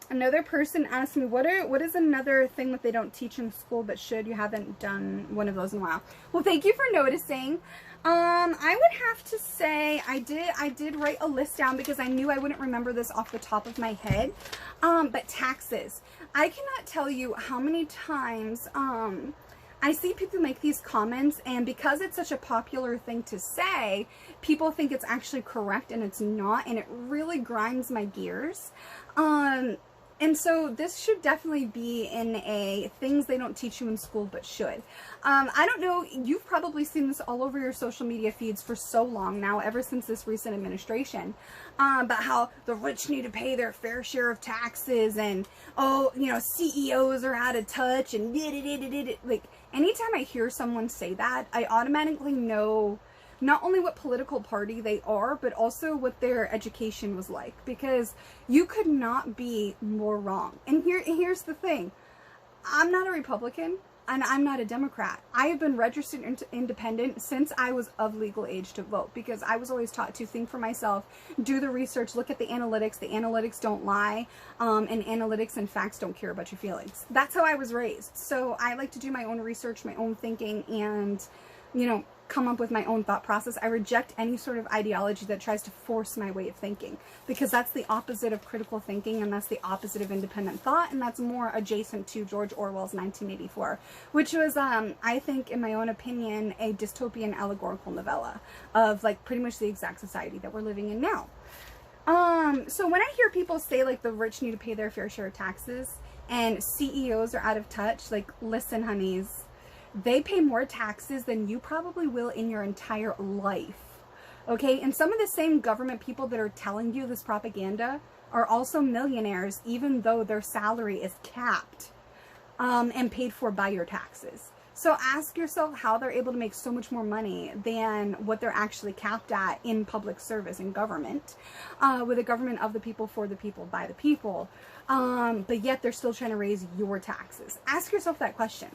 Another person asked me, what is another thing that they don't teach in school but should? You haven't done one of those in a while. Well, thank you for noticing. I would have to say I did write a list down because I knew I wouldn't remember this off the top of my head. But taxes. I cannot tell you how many times I see people make these comments, and because it's such a popular thing to say, people think it's actually correct and it's not, and it really grinds my gears. And so this should definitely be in a things they don't teach you in school but should. I don't know, you've probably seen this all over your social media feeds for so long now, ever since this recent administration, about how the rich need to pay their fair share of taxes, and, oh, you know, CEOs are out of touch, and like, anytime I hear someone say that, I automatically know not only what political party they are, but also what their education was like, because you could not be more wrong. And here's the thing. I'm not a Republican, and I'm not a Democrat. I have been registered independent since I was of legal age to vote, because I was always taught to think for myself, do the research, look at the analytics. The analytics don't lie, and analytics and facts don't care about your feelings. That's how I was raised. So I like to do my own research, my own thinking, and, you know, come up with my own thought process. I reject any sort of ideology that tries to force my way of thinking, because that's the opposite of critical thinking, and that's the opposite of independent thought, and that's more adjacent to George Orwell's 1984, which was, I think, in my own opinion, a dystopian allegorical novella of, like, pretty much the exact society that we're living in now. So when I hear people say, like, the rich need to pay their fair share of taxes and CEOs are out of touch, like, listen, honeys, they pay more taxes than you probably will in your entire life. Okay? And some of the same government people that are telling you this propaganda are also millionaires, even though their salary is capped and paid for by your taxes. So ask yourself how they're able to make so much more money than what they're actually capped at in public service and government, with a government of the people, for the people, by the people. But yet they're still trying to raise your taxes. Ask yourself that question.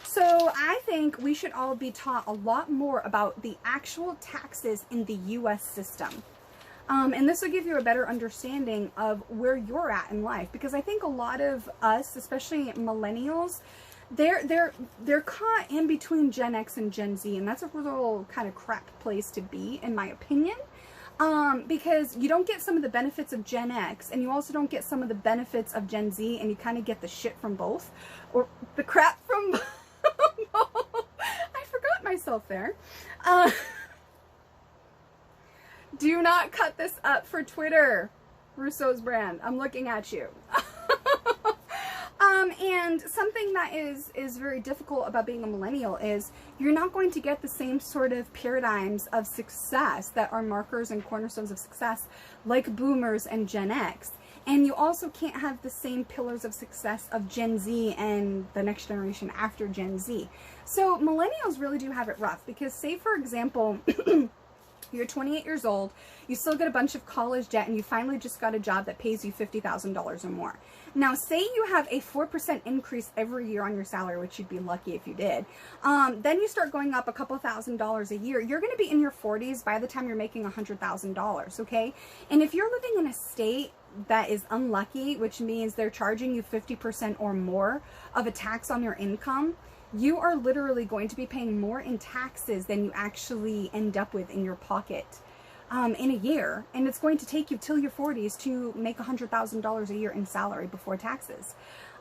So I think we should all be taught a lot more about the actual taxes in the U.S. system. And this will give you a better understanding of where you're at in life. Because I think a lot of us, especially millennials, they're caught in between Gen X and Gen Z. And that's a real kind of crap place to be, in my opinion. Because you don't get some of the benefits of Gen X, and you also don't get some of the benefits of Gen Z, and you kind of get the shit from both. Or the crap from both. I forgot myself there. Do not cut this up for Twitter, Rousseau's brand. I'm looking at you. And something that is very difficult about being a millennial is you're not going to get the same sort of paradigms of success that are markers and cornerstones of success like boomers and Gen X. And you also can't have the same pillars of success of Gen Z and the next generation after Gen Z. So millennials really do have it rough, because say, for example, you're 28 years old, you still get a bunch of college debt, and you finally just got a job that pays you $50,000 or more. Now, say you have a 4% increase every year on your salary, which you'd be lucky if you did. Then you start going up a couple $1,000s a year. You're going to be in your 40s by the time you're making $100,000, okay? And if you're living in a state that is unlucky, which means they're charging you 50% or more of a tax on your income, you are literally going to be paying more in taxes than you actually end up with in your pocket in a year. And it's going to take you till your 40s to make $100,000 a year in salary before taxes.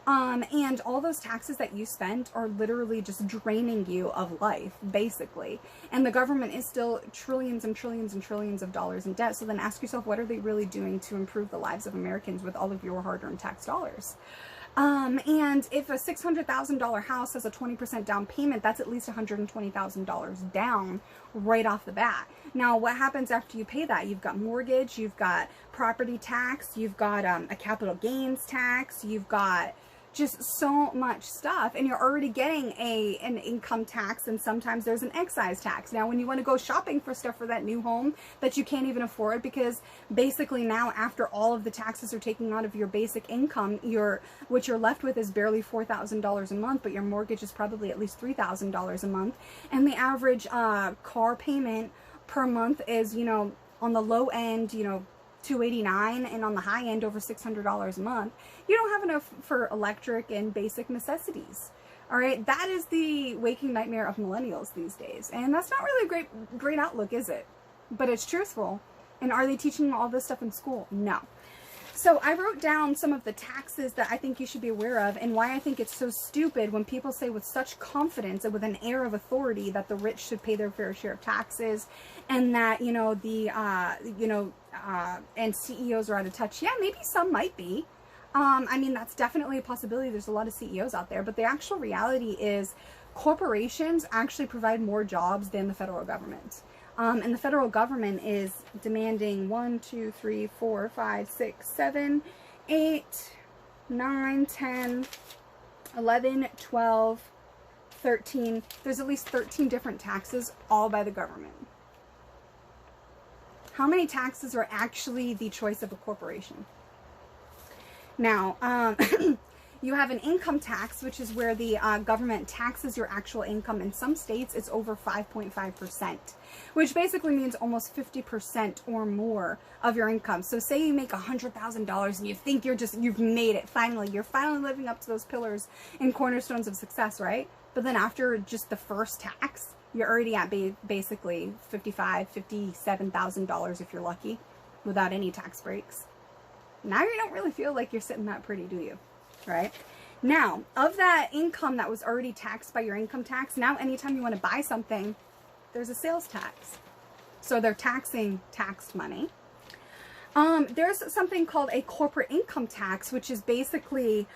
And all those taxes that you spend are literally just draining you of life, basically. And the government is still trillions and trillions and trillions of dollars in debt. So then ask yourself, what are they really doing to improve the lives of Americans with all of your hard-earned tax dollars? And if a $600,000 house has a 20% down payment, that's at least $120,000 down right off the bat. Now, what happens after you pay that? You've got mortgage, you've got property tax, you've got a capital gains tax, you've got just so much stuff, and you're already getting an income tax, and sometimes there's an excise tax. Now, when you want to go shopping for stuff for that new home that you can't even afford, because basically now, after all of the taxes are taken out of your basic income, what you're left with is barely $4,000 a month, but your mortgage is probably at least $3,000 a month, and the average car payment per month is, you know, on the low end, you know, $289, and on the high end over $600 a month, you don't have enough for electric and basic necessities. All right, that is the waking nightmare of millennials these days, and that's not really a great outlook, is it? But it's truthful. And are they teaching all this stuff in school? No. So I wrote down some of the taxes that I think you should be aware of, and why I think it's so stupid when people say with such confidence and with an air of authority that the rich should pay their fair share of taxes, and that, you know, and CEOs are out of touch. Yeah, maybe some might be. I mean, that's definitely a possibility. There's a lot of CEOs out there, but the actual reality is corporations actually provide more jobs than the federal government. And the federal government is demanding 1, 2, 3, 4, 5, 6, 7, 8, 9, 10, 11, 12, 13. There's at least 13 different taxes, all by the government. How many taxes are actually the choice of a corporation? Now, you have an income tax, which is where the government taxes your actual income. In some states, it's over 5.5%, which basically means almost 50% or more of your income. So say you make $100,000 and you think you've made it finally. You're finally living up to those pillars and cornerstones of success, right? But then after just the first tax, you're already at basically $55,000, $57,000 if you're lucky, without any tax breaks. Now you don't really feel like you're sitting that pretty, do you? Right? Now, of that income that was already taxed by your income tax, now anytime you want to buy something, there's a sales tax. So they're taxing taxed money. There's something called a corporate income tax, which is basically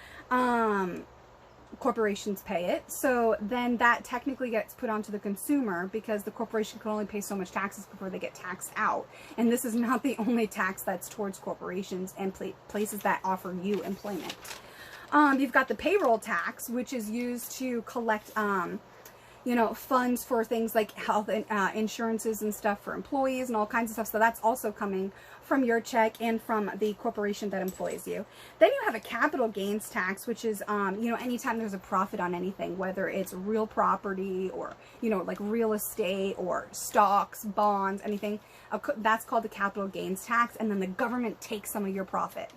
corporations pay it. So then that technically gets put onto the consumer, because the corporation can only pay so much taxes before they get taxed out. And this is not the only tax that's towards corporations and places that offer you employment. You've got the payroll tax, which is used to collect, you know, funds for things like health and insurances and stuff for employees and all kinds of stuff. So that's also coming from your check and from the corporation that employs you. Then you have a capital gains tax, which is, you know, anytime there's a profit on anything, whether it's real property or, you know, like real estate or stocks, bonds, anything, that's called the capital gains tax. And then the government takes some of your profit.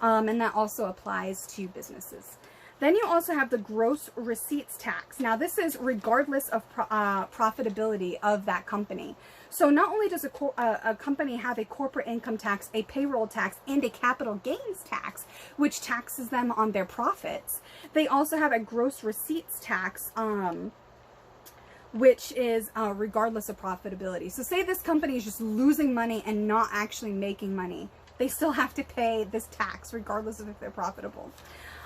And that also applies to businesses. Then you also have the gross receipts tax. Now this is regardless of profitability of that company. So not only does a company have a corporate income tax, a payroll tax, and a capital gains tax, which taxes them on their profits, they also have a gross receipts tax, which is regardless of profitability. So say this company is just losing money and not actually making money. They still have to pay this tax regardless of if they're profitable.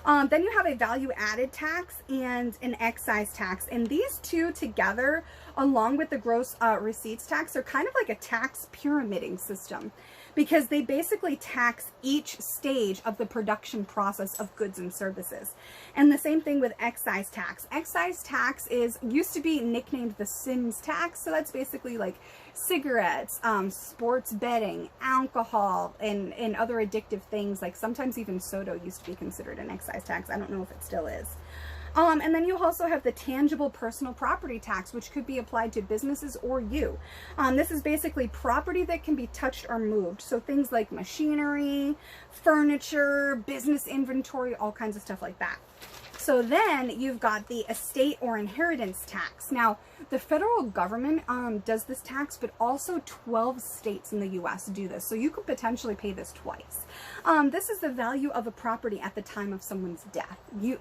Then you have a value-added tax and an excise tax. And these two together, along with the gross receipts tax, are kind of like a tax pyramiding system, because they basically tax each stage of the production process of goods and services. And the same thing with excise tax. Excise tax used to be nicknamed the sins tax. So that's basically like cigarettes, sports betting, alcohol, and other addictive things. Like sometimes even soda used to be considered an excise tax. I don't know if it still is. And then you also have the tangible personal property tax, which could be applied to businesses or you. This is basically property that can be touched or moved. So things like machinery, furniture, business inventory, all kinds of stuff like that. So then you've got the estate or inheritance tax. Now, the federal government does this tax, but also 12 states in the U.S. do this. So you could potentially pay this twice. This is the value of a property at the time of someone's death.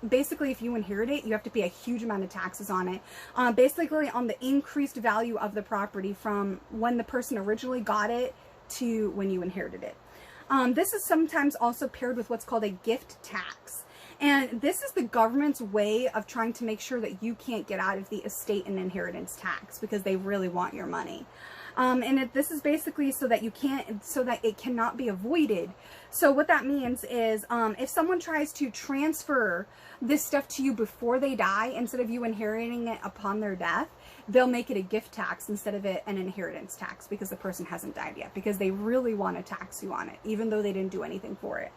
Basically, if you inherit it, you have to pay a huge amount of taxes on it. Basically, on the increased value of the property from when the person originally got it to when you inherited it. This is sometimes also paired with what's called a gift tax. And this is the government's way of trying to make sure that you can't get out of the estate and inheritance tax, because they really want your money. This is basically so that it cannot be avoided. So what that means is, if someone tries to transfer this stuff to you before they die, instead of you inheriting it upon their death, they'll make it a gift tax instead of it an inheritance tax, because the person hasn't died yet, because they really want to tax you on it, even though they didn't do anything for it.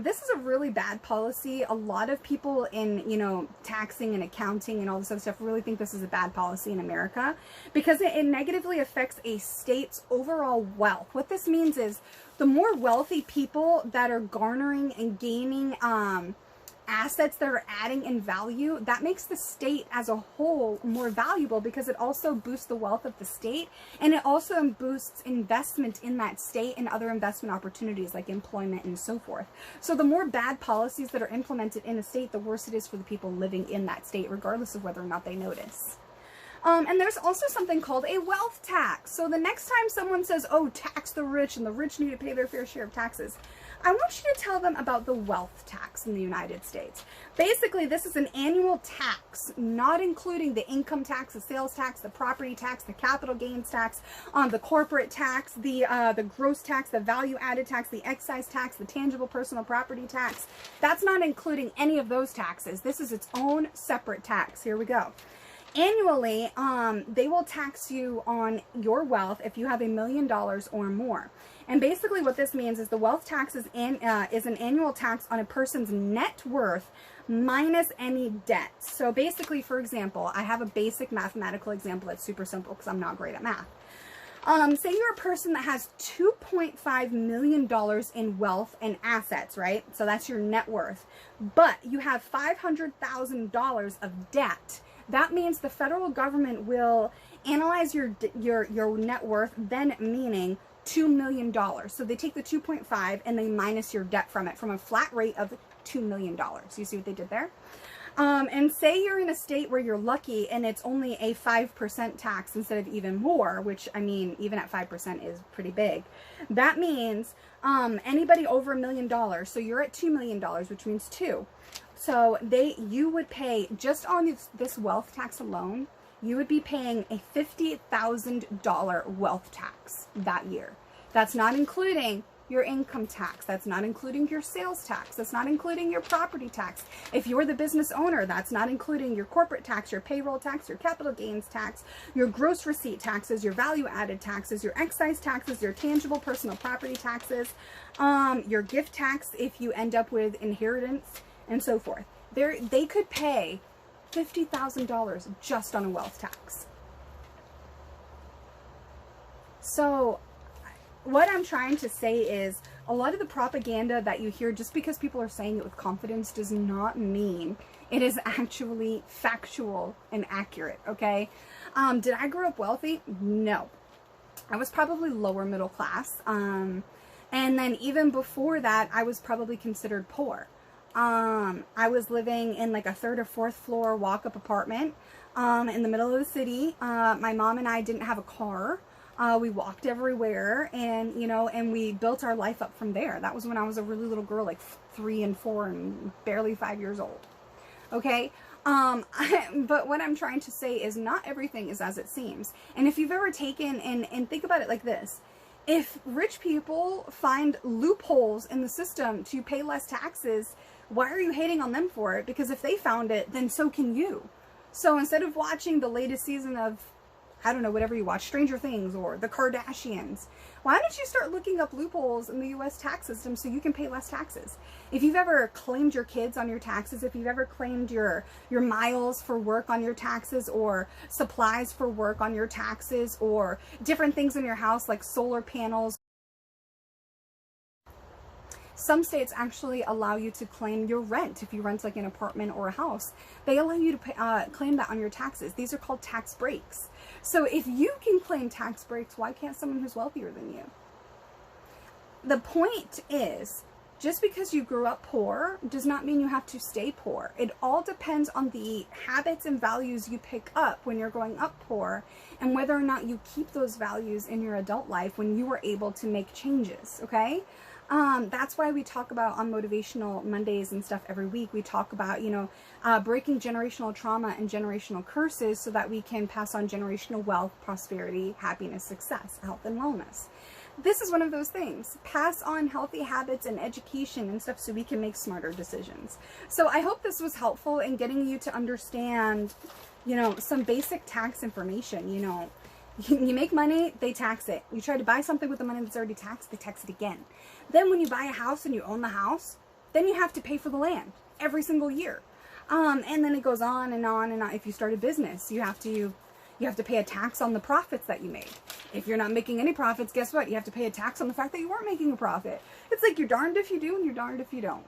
This is a really bad policy. A lot of people in, you know, taxing and accounting and all this other stuff really think this is a bad policy in America, because it negatively affects a state's overall wealth. What this means is the more wealthy people that are garnering and gaining assets that are adding in value, that makes the state as a whole more valuable, because it also boosts the wealth of the state, and it also boosts investment in that state and other investment opportunities like employment and so forth. So the more bad policies that are implemented in a state, the worse it is for the people living in that state, regardless of whether or not they notice. And there's also something called a wealth tax. So the next time someone says, oh, tax the rich and the rich need to pay their fair share of taxes, I want you to tell them about the wealth tax in the United States. Basically, this is an annual tax, not including the income tax, the sales tax, the property tax, the capital gains tax, the corporate tax, the gross tax, the value added tax, the excise tax, the tangible personal property tax. That's not including any of those taxes. This is its own separate tax. Here we go. Annually, they will tax you on your wealth if you have $1 million or more. And basically what this means is the wealth tax is an annual tax on a person's net worth minus any debt. So basically, for example, I have a basic mathematical example that's super simple because I'm not great at math. Say you're a person that has $2.5 million in wealth and assets, right? So that's your net worth. But you have $500,000 of debt. That means the federal government will analyze your net worth, then meaning $2 million. So they take the 2.5 and they minus your debt from it, from a flat rate of $2 million. You see what they did there? And say you're in a state where you're lucky and it's only a 5% tax instead of even more, which, I mean, even at 5% is pretty big. That means anybody over $1 million, so you're at $2 million, which means 2. So you would pay, just on this wealth tax alone, you would be paying a $50,000 wealth tax that year. That's not including your income tax. That's not including your sales tax. That's not including your property tax. If you're the business owner, that's not including your corporate tax, your payroll tax, your capital gains tax, your gross receipt taxes, your value added taxes, your excise taxes, your tangible personal property taxes, your gift tax if you end up with inheritance, and so forth. They could pay $50,000 just on a wealth tax. So what I'm trying to say is, a lot of the propaganda that you hear, just because people are saying it with confidence, does not mean it is actually factual and accurate, okay? Did I grow up wealthy? No. I was probably lower middle class. And then even before that, I was probably considered poor. I was living in like a 3rd or 4th floor walk-up apartment in the middle of the city. My mom and I didn't have a car. We walked everywhere, and and we built our life up from there. That was when I was a really little girl, like 3 and 4 and barely 5 years old. Okay. But what I'm trying to say is not everything is as it seems. And if you've ever taken and think about it like this, if rich people find loopholes in the system to pay less taxes, why are you hating on them for it? Because if they found it, then so can you. So instead of watching the latest season of, I don't know, whatever you watch, Stranger Things or the Kardashians, why don't you start looking up loopholes in the U.S. tax system so you can pay less taxes? If you've ever claimed your kids on your taxes, if you've ever claimed your miles for work on your taxes, or supplies for work on your taxes, or different things in your house like solar panels. Some states actually allow you to claim your rent. If you rent like an apartment or a house, they allow you to pay, claim that on your taxes. These are called tax breaks. So if you can claim tax breaks, why can't someone who's wealthier than you? The point is, just because you grew up poor does not mean you have to stay poor. It all depends on the habits and values you pick up when you're growing up poor, and whether or not you keep those values in your adult life when you were able to make changes, okay? That's why we talk about on Motivational Mondays and stuff every week. We talk about, breaking generational trauma and generational curses so that we can pass on generational wealth, prosperity, happiness, success, health, and wellness. This is one of those things. Pass on healthy habits and education and stuff so we can make smarter decisions. So I hope this was helpful in getting you to understand, some basic tax information. You make money, they tax it. You try to buy something with the money that's already taxed, they tax it again. Then when you buy a house and you own the house, then you have to pay for the land every single year. And then it goes on and on and on. If you start a business, you have to pay a tax on the profits that you made. If you're not making any profits, guess what? You have to pay a tax on the fact that you weren't making a profit. It's like you're darned if you do and you're darned if you don't.